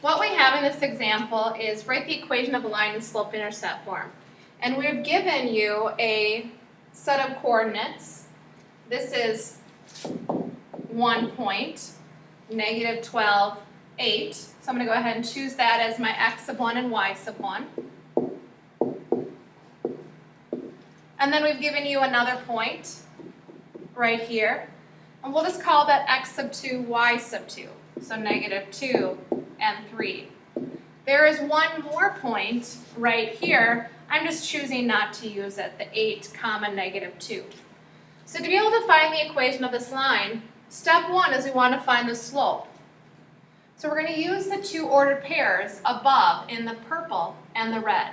What we have in this example is write the equation of a line in slope-intercept form. And we've given you a set of coordinates. This is 1 point, negative 12, 8. So I'm going to go ahead and choose that as my x sub 1 and y sub 1. And then we've given you another point right here. And we'll just call that x sub 2, y sub 2. So negative 2 and 3. There is one more point right here. I'm just choosing not to use it, the 8 comma negative 2. So to be able to find the equation of this line, step 1 is we want to find the slope. So we're going to use the two ordered pairs above in the purple and the red.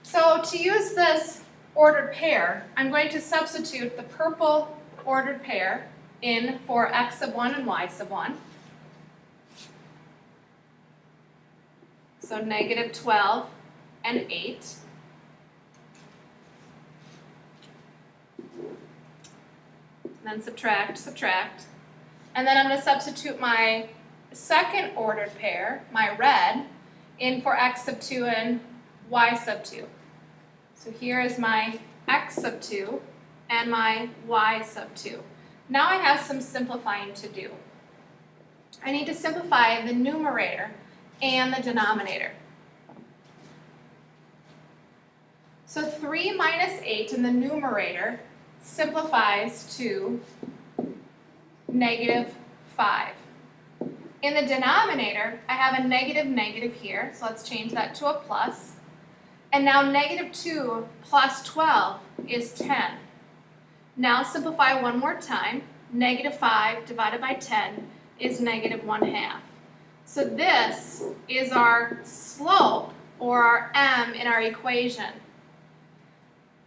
So to use this ordered pair, I'm going to substitute the purple ordered pair in for x sub 1 and y sub 1. So negative 12 and 8. And then subtract, subtract. And then I'm going to substitute my second ordered pair, my red, in for x sub 2 and y sub 2. So here is my x sub 2 and my y sub 2. Now I have some simplifying to do. I need to simplify the numerator and the denominator. So 3 minus 8 in the numerator simplifies to negative 5. In the denominator, I have a negative here, so let's change that to a plus. And now negative 2 plus 12 is 10. Now simplify one more time. Negative 5 divided by 10 is negative 1/2. So this is our slope, or our m, in our equation.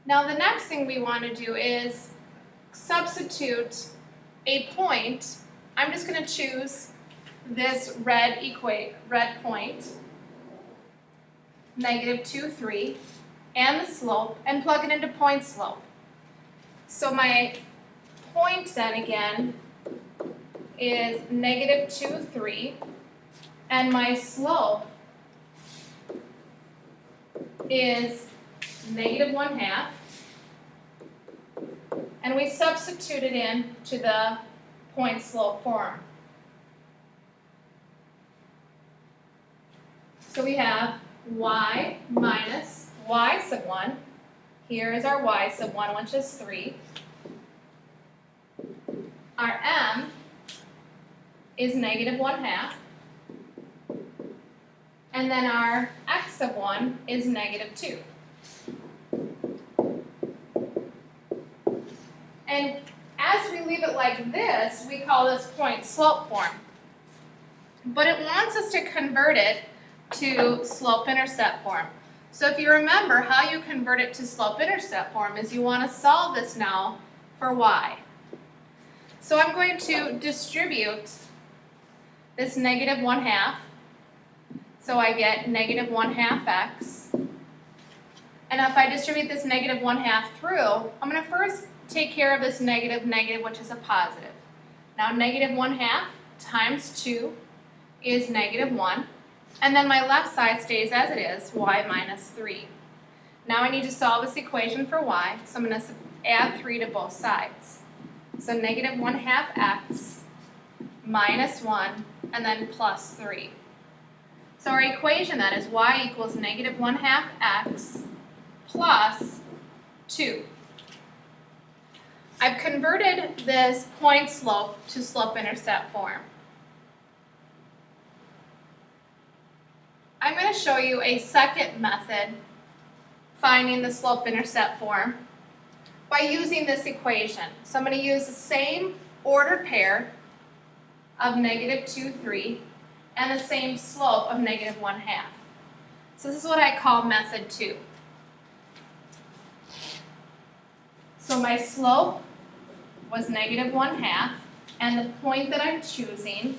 Now the next thing we want to do is substitute a point. I'm just going to choose this red point, negative 2, 3, and the slope, and plug it into point slope. So my point then again is negative 2, 3, and my slope is negative 1/2, and we substitute it in to the point slope form. So we have y minus y sub 1. Here is our y sub 1, which is 3. Our m is negative 1/2. And then our x sub 1 is negative 2. And as we leave it like this, we call this point slope form. But it wants us to convert it to slope-intercept form. So if you remember, how you convert it to slope-intercept form is you want to solve this now for y. So I'm going to distribute this negative 1/2. So I get negative 1/2 x. And if I distribute this negative 1/2 through, I'm going to first take care of this negative, which is a positive. Now negative 1/2 times 2 is negative 1. And then my left side stays as it is, y minus 3. Now I need to solve this equation for y, so I'm going to add 3 to both sides. So negative 1/2 x minus 1, and then plus 3. So our equation then is y equals negative 1/2 x plus 2. I've converted this point slope to slope-intercept form. I'm going to show you a second method finding the slope-intercept form by using this equation. So I'm going to use the same ordered pair of negative 2, 3, and the same slope of negative 1/2. So this is what I call method 2. So my slope was negative 1/2, and the point that I'm choosing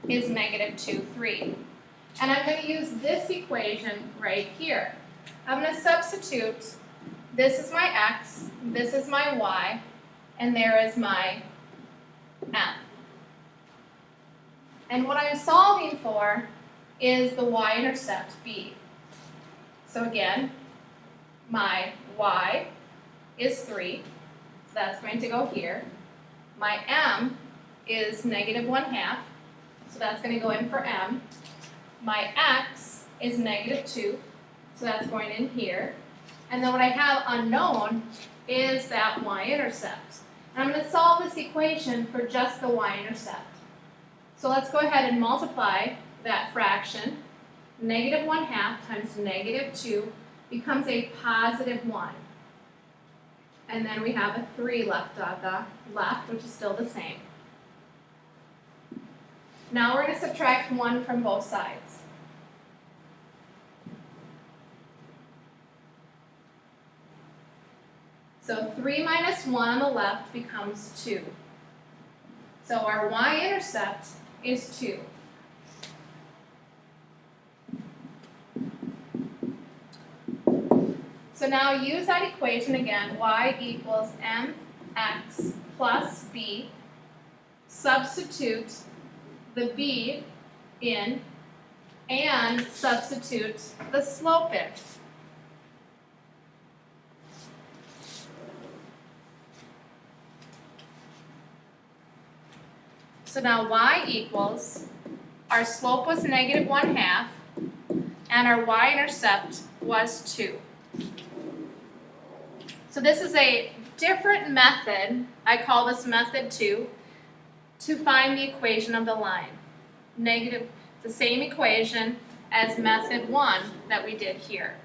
is negative 2, 3. And I'm going to use this equation right here. I'm going to substitute, this is my x, this is my y, and there is my m. And what I'm solving for is the y-intercept b. So again, my y is 3, so that's going to go here. My m is -1/2, so that's going to go in for m. My x is -2, so that's going in here. And then what I have unknown is that y-intercept. And I'm going to solve this equation for just the y-intercept. So let's go ahead and multiply that fraction. -1/2 times -2 becomes a +1. And then we have a 3 left on the left, which is still the same. Now we're going to subtract 1 from both sides. So 3 minus 1 on the left becomes 2. So our y-intercept is 2. So now use that equation again, y equals mx plus b. Substitute the b in and substitute the slope in. So now y equals, our slope was -1/2, and our y-intercept was 2. So this is a different method, I call this method 2, to find the equation of the line. It's the same equation as method 1 that we did here.